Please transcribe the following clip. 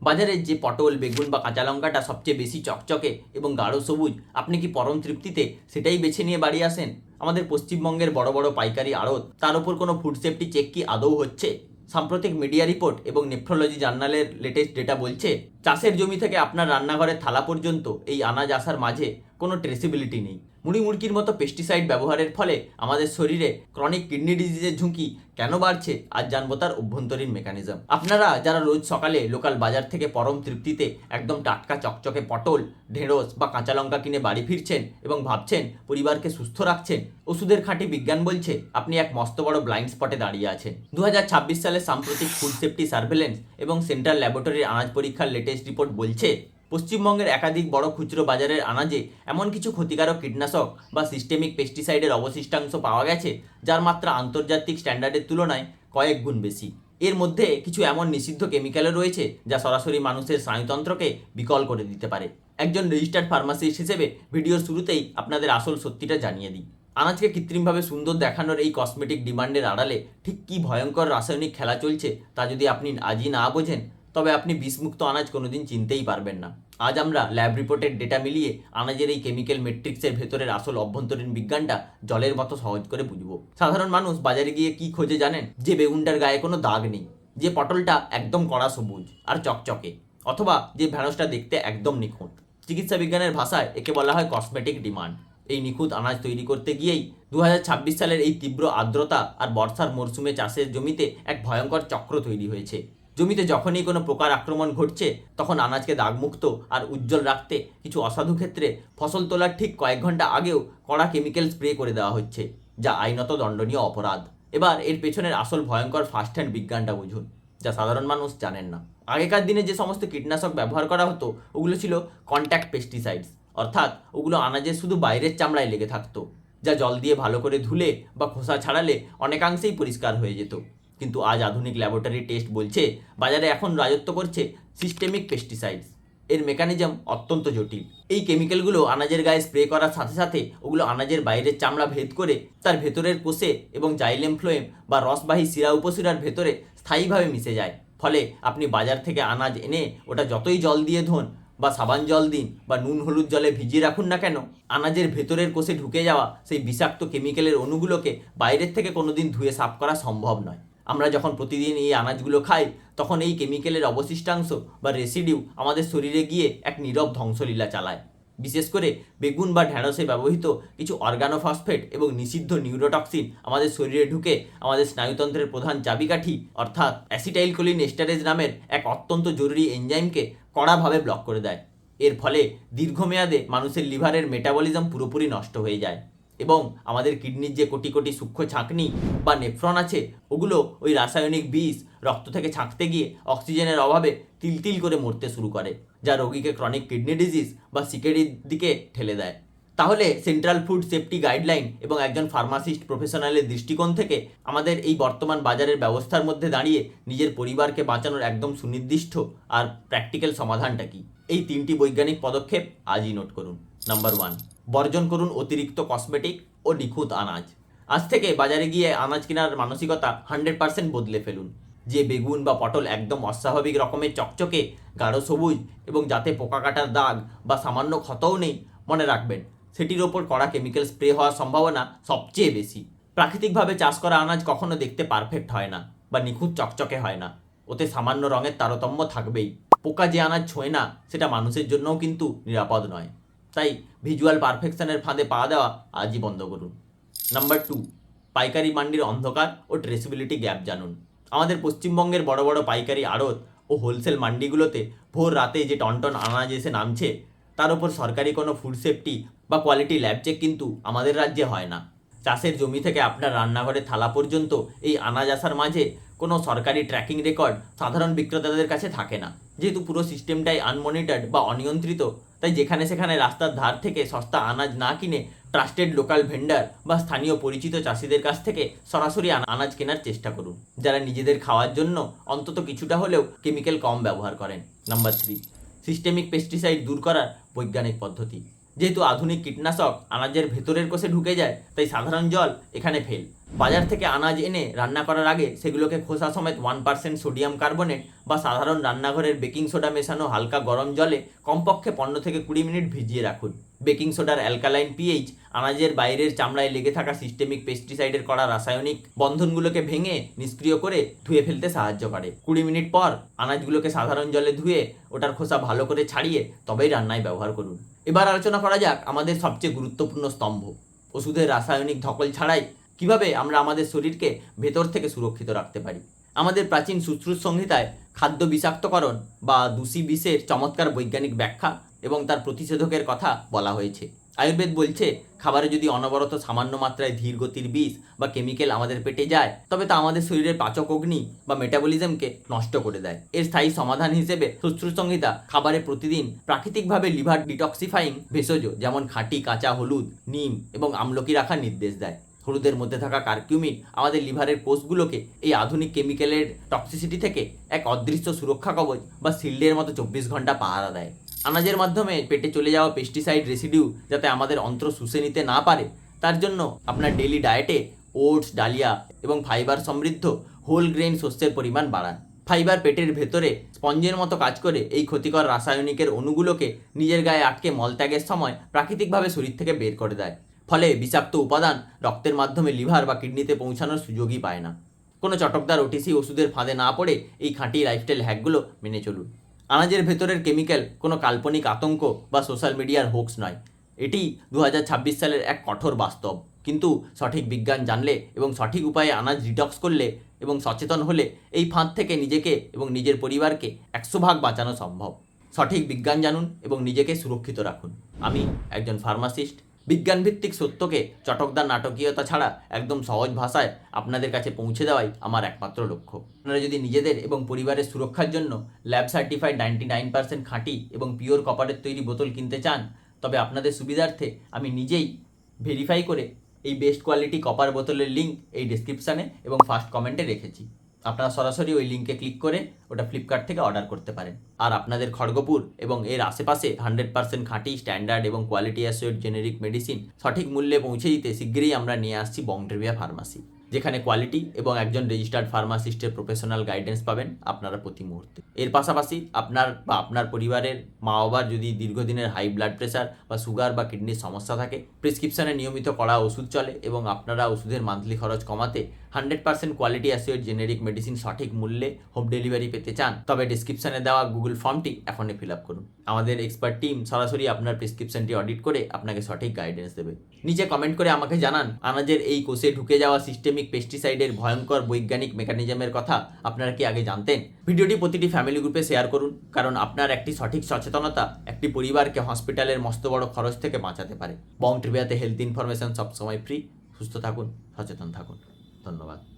বাজারে যে পটল, বেগুন বা কাঁচা লঙ্কাটা সবচেয়ে বেশি চকচকে এবং গাঢ় সবুজ, আপনি কি পরম তৃপ্তিতে সেটাই বেছে নিয়ে বাড়ি আসেন? আমাদের পশ্চিমবঙ্গের বড় বড় পাইকারি আড়ত, তার উপর কোনো ফুড সেফটি চেক কি আদৌ হচ্ছে? সাম্প্রতিক মিডিয়া রিপোর্ট এবং নেফ্রোলজি জার্নালের লেটেস্ট ডেটা বলছে, চাষের জমি থেকে আপনার রান্নাঘরের থালা পর্যন্ত এই আনাজ আসার মাঝে কোনো ট্রেসিবিলিটি নেই। মুড়ি মুড়কির মতো পেস্টিসাইড ব্যবহারের ফলে আমাদের শরীরে ক্রনিক কিডনি ডিজিজের ঝুঁকি কেন বাড়ছে, আজ জানবো তার অভ্যন্তরীণ মেকানিজম। আপনারা যারা রোজ সকালে লোকাল বাজার থেকে পরম তৃপ্তিতে একদম টাটকা চকচকে পটল, ঢেঁড়স বা কাঁচা লঙ্কা কিনে বাড়ি ফিরছেন এবং ভাবছেন পরিবারকে সুস্থ রাখছেন, ওষুধের খাঁটি বিজ্ঞান বলছে আপনি এক মস্ত বড় ব্লাইন্ড স্পটে দাঁড়িয়ে আছেন। 2026 সালের সাম্প্রতিক ফুড সেফটি সার্ভেলেন্স এবং সেন্ট্রাল ল্যাবরেটরির আনাজ পরীক্ষার লেটেস্ট রিপোর্ট বলছে, পশ্চিমবঙ্গের একাধিক বড় খুচরো বাজারের আনাজে এমন কিছু ক্ষতিকারক কীটনাশক বা সিস্টেমিক পেস্টিসাইডের অবশিষ্টাংশ পাওয়া গেছে যার মাত্রা আন্তর্জাতিক স্ট্যান্ডার্ডের তুলনায় কয়েক গুণ বেশি। এর মধ্যে কিছু এমন নিষিদ্ধ কেমিক্যালও রয়েছে যা সরাসরি মানুষের স্নায়ুতন্ত্রকে বিকল করে দিতে পারে। একজন রেজিস্টার্ড ফার্মাসিস্ট হিসেবে ভিডিওর শুরুতেই আপনাদের আসল সত্যিটা জানিয়ে দিই। আনাজকে কৃত্রিমভাবে সুন্দর দেখানোর এই কসমেটিক ডিমান্ডের আড়ালে ঠিক কী ভয়ঙ্কর রাসায়নিক খেলা চলছে তা যদি আপনি আজই না বোঝেন, তবে আপনি বিষমুক্ত আনাজ কোনোদিন চিনতেই পারবেন না। আজ আমরা ল্যাব রিপোর্টের ডেটা মিলিয়ে আনাজের এই কেমিক্যাল ম্যাট্রিক্সের ভেতরের আসল অভ্যন্তরীণ বিজ্ঞানটা জলের মতো সহজ করে বুঝবো। সাধারণ মানুষ বাজারে গিয়ে কি খোঁজে জানেন? যে বেগুনটার গায়ে কোনো দাগ নেই, যে পটলটা একদম কড়া সবুজ আর চকচকে, অথবা যে ঢেঁড়সটা দেখতে একদম নিখুঁত। চিকিৎসা বিজ্ঞানের ভাষায় একে বলা হয় কসমেটিক ডিমান্ড। এই নিখুঁত আনাজ তৈরি করতে গিয়েই 2026 সালের এই তীব্র আর্দ্রতা আর বর্ষার মরশুমে চাষের জমিতে এক ভয়ঙ্কর চক্র তৈরি হয়েছে। জমিতে যখনই কোনো প্রকার আক্রমণ ঘটছে, তখন আনাজকে দাগমুক্ত আর উজ্জ্বল রাখতে কিছু অসাধু ক্ষেত্রে ফসল তোলার ঠিক কয়েক ঘন্টা আগেও কড়া কেমিক্যাল স্প্রে করে দেওয়া হচ্ছে, যা আইনত দণ্ডনীয় অপরাধ। এবার এর পেছনের আসল ভয়ঙ্কর ফার্স্ট হ্যান্ড বিজ্ঞানটা বুঝুন, যা সাধারণ মানুষ জানেন না। আগেকার দিনে যে সমস্ত কীটনাশক ব্যবহার করা হতো ওগুলো ছিল কন্ট্যাক্ট পেস্টিসাইডস, অর্থাৎ ওগুলো আনাজের শুধু বাইরের চামড়ায় লেগে থাকতো, যা জল দিয়ে ভালো করে ধুলে বা খোসা ছাড়ালে অনেকাংশেই পরিষ্কার হয়ে যেত। কিন্তু আজ আধুনিক ল্যাবরেটরি টেস্ট বলছে বাজারে এখন রাজত্ব করছে সিস্টেমিক পেস্টিসাইডস। এর মেকানিজম অত্যন্ত জটিল। এই কেমিক্যালগুলো আনাজের গায়ে স্প্রে করার সাথে সাথে ওগুলো আনাজের বাইরের চামড়া ভেদ করে তার ভেতরের কোষে এবং জাইলেম ফ্লোয়েম বা রসবাহী শিরা উপশিরার ভেতরে স্থায়ীভাবে মিশে যায়। ফলে আপনি বাজার থেকে আনাজ এনে ওটা যতই জল দিয়ে ধোন বা সাবান জল দিন বা নুন হলুদ জলে ভিজিয়ে রাখুন না কেন, আনাজের ভেতরের কোষে ঢুকে যাওয়া সেই বিষাক্ত কেমিক্যালের অণুগুলোকে বাইরের থেকে কোনোদিন ধুয়ে সাফ করা সম্ভব নয়। আমরা যখন প্রতিদিন এই আনাজগুলো খাই, তখন এই কেমিক্যালের অবশিষ্টাংশ বা রেসিডিউ আমাদের শরীরে গিয়ে এক নীরব ধ্বংসলীলা চালায়। বিশেষ করে বেগুন বা ঢেঁড়সে ব্যবহৃত কিছু অর্গানোফসফেট এবং নিষিদ্ধ নিউরোটক্সিন আমাদের শরীরে ঢুকে আমাদের স্নায়ুতন্ত্রের প্রধান চাবিকাঠি অর্থাৎ অ্যাসিটাইলকোলিন এস্টারেজ নামের এক অত্যন্ত জরুরি এনজাইমকে কড়াভাবে ব্লক করে দেয়। এর ফলে দীর্ঘমেয়াদে মানুষের লিভারের মেটাবলিজম পুরোপুরি নষ্ট হয়ে যায় এবং আমাদের কিডনির যে কোটি কোটি সূক্ষ্ম ছাঁকনি বা নেফ্রন আছে, ওগুলো ওই রাসায়নিক বিষ রক্ত থেকে ছাঁকতে গিয়ে অক্সিজেনের অভাবে তিল তিল করে মরতে শুরু করে, যা রোগীকে ক্রনিক কিডনি ডিজিজ বা সিকেডির দিকে ঠেলে দেয়। তাহলে সেন্ট্রাল ফুড সেফটি গাইডলাইন এবং একজন ফার্মাসিস্ট প্রফেশনালের দৃষ্টিকোণ থেকে আমাদের এই বর্তমান বাজারের ব্যবস্থার মধ্যে দাঁড়িয়ে নিজের পরিবারকে বাঁচানোর একদম সুনির্দিষ্ট আর প্র্যাকটিক্যাল সমাধানটা কি? এই 3টি বৈজ্ঞানিক পদক্ষেপ আজই নোট করুন। নাম্বার 1, বর্জন করুন অতিরিক্ত কসমেটিক ও নিখুঁত আনাজ। আজ থেকে বাজারে গিয়ে আনাজ কেনার মানসিকতা 100% বদলে ফেলুন। যে বেগুন বা পটল একদম অস্বাভাবিক রকমের চকচকে, গাঢ় সবুজ এবং যাতে পোকা কাটার দাগ বা সামান্য ক্ষতও নেই, মনে রাখবেন সেটির ওপর কড়া কেমিক্যাল স্প্রে হওয়ার সম্ভাবনা সবচেয়ে বেশি। প্রাকৃতিকভাবে চাষ করা আনাজ কখনো দেখতে পারফেক্ট হয় না বা নিখুঁত চকচকে হয় না, ওতে সামান্য রঙের তারতম্য থাকবেই। পোকা যে আনাজ ছোঁয় না সেটা মানুষের জন্যও কিন্তু নিরাপদ নয়। তাই ভিজুয়াল পারফেকশনের ফাঁদে পা দেওয়া আজই বন্ধ করুন। নাম্বার 2, পাইকারি মান্ডির অন্ধকার ও ট্রেসিবিলিটি গ্যাপ জানুন। আমাদের পশ্চিমবঙ্গের বড় বড় পাইকারি আড়ত ও হোলসেল মান্ডিগুলোতে ভোর রাতে যে টনটন আনাজ এসে নামছে, তার উপর সরকারি কোনো ফুড সেফটি বা কোয়ালিটি ল্যাব চেক কিন্তু আমাদের রাজ্যে হয় না। চাষের জমি থেকে আপনার রান্নাঘরের থালা পর্যন্ত এই আনাজ আসার মাঝে কোনো সরকারি ট্র্যাকিং রেকর্ড সাধারণ বিক্রেতাদের কাছে থাকে না। যেহেতু পুরো সিস্টেমটাই আনমনিটর্ড বা অনিয়ন্ত্রিত, তাই যেখানে সেখানে রাস্তার ধার থেকে সস্তা আনাজ না কিনে ট্রাস্টেড লোকাল ভেন্ডার বা স্থানীয় পরিচিত চাষিদের কাছ থেকে সরাসরি আনাজ কেনার চেষ্টা করুন, যারা নিজেদের খাওয়ার জন্য অন্তত কিছুটা হলেও কেমিক্যাল কম ব্যবহার করেন। নাম্বার 3, সিস্টেমিক পেস্টিসাইড দূর করার বৈজ্ঞানিক পদ্ধতি। যেহেতু আধুনিক কীটনাশক আনাজের ভেতরের কোষে ঢুকে যায়, তাই সাধারণ জল এখানে ফেল। বাজার থেকে আনাজ এনে রান্না করার আগে সেগুলোকে খোসা সমেত 1% সোডিয়াম কার্বনেট বা সাধারণ রান্নাঘরের বেকিং সোডা মেশানো হালকা গরম জলে কমপক্ষে 15 থেকে 20 মিনিট ভিজিয়ে রাখুন। বেকিং সোডার অ্যালকালাইন পিএইচ আনাজের বাইরের চামড়ায় লেগে থাকা সিস্টেমিক পেস্টিসাইডের করা রাসায়নিক বন্ধনগুলোকে ভেঙে নিষ্ক্রিয় করে ধুয়ে ফেলতে সাহায্য করে। 20 মিনিট পর আনাজগুলোকে সাধারণ জলে ধুয়ে ওটার খোসা ভালো করে ছাড়িয়ে তবেই রান্নায় ব্যবহার করুন। এবার আলোচনা করা যাক আমাদের সবচেয়ে গুরুত্বপূর্ণ স্তম্ভ, ওষুধের রাসায়নিক ধকল ছাড়াই কিভাবে আমরা আমাদের শরীরকে ভেতর থেকে সুরক্ষিত রাখতে পারি। আমাদের প্রাচীন সুশ্রুত সংহিতায় খাদ্য বিষাক্তকরণ বা দূষী বিষের চমৎকার বৈজ্ঞানিক ব্যাখ্যা এবং তার প্রতিষেধকের কথা বলা হয়েছে। আয়ুর্বেদ বলছে খাবারে যদি অনবরত সামান্য মাত্রায় ধীর গতির বিষ বা কেমিক্যাল আমাদের পেটে যায় তবে তা আমাদের শরীরের পাচক অগ্নি বা মেটাবলিজমকে নষ্ট করে দেয়। এর স্থায়ী সমাধান হিসেবে সুশ্রুত সংহিতা খাবারে প্রতিদিন প্রাকৃতিকভাবে লিভার ডিটক্সিফাইং ভেষজ যেমন খাঁটি কাঁচা হলুদ, নিম এবং আমলকি রাখার নির্দেশ দেয়। হলুদের মধ্যে থাকা কারকিউমিন আমাদের লিভারের কোষগুলোকে এই আধুনিক কেমিক্যালের টক্সিসিটি থেকে এক অদৃশ্য সুরক্ষা কবচ বা শিল্ডের মতো 24 ঘন্টা পাহারা দেয়। আনাজের মাধ্যমে পেটে চলে যাওয়া পেস্টিসাইড রেসিডিউ যাতে আমাদের অন্ত্র শুষে নিতে না পারে তার জন্য আপনার ডেইলি ডায়েটে ওটস, ডালিয়া এবং ফাইবার সমৃদ্ধ হোল গ্রেইন শস্যের পরিমাণ বাড়ান। ফাইবার পেটের ভেতরে স্পঞ্জের মতো কাজ করে এই ক্ষতিকর রাসায়নিকের অণুগুলোকে নিজের গায়ে আটকে মলত্যাগের সময় প্রাকৃতিকভাবে শরীর থেকে বের করে দেয়। ফলে বিষাক্ত উপাদান রক্তের মাধ্যমে লিভার বা কিডনিতে পৌঁছানোর সুযোগই পায় না। কোনো চটকদার ওটিসি ওষুধের ফাঁদে না পড়ে এই খাঁটি লাইফস্টাইল হ্যাকগুলো মেনে চলুন। আনাজের ভেতরের কেমিক্যাল কোনো কাল্পনিক আতঙ্ক বা সোশ্যাল মিডিয়ার হোক্স নয়, এটি 2026 সালের এক কঠোর বাস্তব। কিন্তু সঠিক বিজ্ঞান জানলে এবং সঠিক উপায়ে আনাজ ডিটক্স করলে এবং সচেতন হলে এই ফাঁদ থেকে নিজেকে এবং নিজের পরিবারকে 100 ভাগ বাঁচানো সম্ভব। সঠিক বিজ্ঞান জানুন এবং নিজেকে সুরক্ষিত রাখুন। আমি একজন ফার্মাসিস্ট। বিজ্ঞানভিত্তিক সত্যকে চটকদার নাটকীয়তা ছাড়া একদম সহজ ভাষায় আপনাদের কাছে পৌঁছে দেওয়াই আমার একমাত্র লক্ষ্য। আপনারা যদি নিজেদের এবং পরিবারের সুরক্ষার জন্য ল্যাব সার্টিফাইড 99% খাঁটি এবং পিওর কপারের তৈরি বোতল কিনতে চান তবে আপনাদের সুবিধার্থে আমি নিজেই ভেরিফাই করে এই বেস্ট কোয়ালিটি কপার বোতলের লিঙ্ক এই ডেসক্রিপশানে এবং ফার্স্ট কমেন্টে রেখেছি। আপনারা সরাসরি ওই লিঙ্কে ক্লিক করে ওটা ফ্লিপকার্ট থেকে অর্ডার করতে পারেন। আর আপনাদের খড়গপুর এবং এর আশেপাশে 100% খাঁটি, স্ট্যান্ডার্ড এবং কোয়ালিটি অ্যাসিওর্ড জেনেরিক মেডিসিন সঠিক মূল্যে পৌঁছে দিতে শীঘ্রই আমরা নিয়ে আসছি বংট্রিভিয়া ফার্মাসি, যেখানে কোয়ালিটি এবং একজন রেজিস্টার্ড ফার্মাসিস্টের প্রফেশনাল গাইডেন্স পাবেন আপনারা প্রতি মুহূর্তে। এর পাশাপাশি আপনার বা আপনার পরিবারের মা বাবার যদি দীর্ঘদিনের হাই ব্লাড প্রেশার বা সুগার বা কিডনির সমস্যা থাকে, প্রেসক্রিপশনে নিয়মিত কড়া ওষুধ চলে এবং আপনারা ওষুধের মান্থলি খরচ কমাতে 100% কোয়ালিটি অ্যাসিওর্ড জেনেরিক মেডিসিন সঠিক মূল্যে হোম ডেলিভারি পেতে চান তবে ডিসক্রিপশনে দেওয়া গুগল ফর্মটি এখনই ফিল আপ করুন। আমাদের এক্সপার্ট টিম সরাসরি আপনার প্রেসক্রিপশনটি অডিট করে আপনাকে সঠিক গাইডেন্স দেবে। নিচে কমেন্ট করে আমাকে জানান আনাজের এই কোষে ঢুকে যাওয়া সিস্টেমিক পেস্টিসাইডের ভয়ঙ্কর বৈজ্ঞানিক মেকানিজমের কথা আপনারা কি আগে জানতেন? ভিডিওটি প্রতিটি ফ্যামিলি গ্রুপে শেয়ার করুন, কারণ আপনার একটি সঠিক সচেতনতা একটি পরিবারকে হসপিটালের মস্ত বড় খরচ থেকে বাঁচাতে পারে। বংট্রিভিয়াতে হেলথ ইনফরমেশন সবসময় ফ্রি। সুস্থ থাকুন, সচেতন থাকুন। ধন্যবাদ।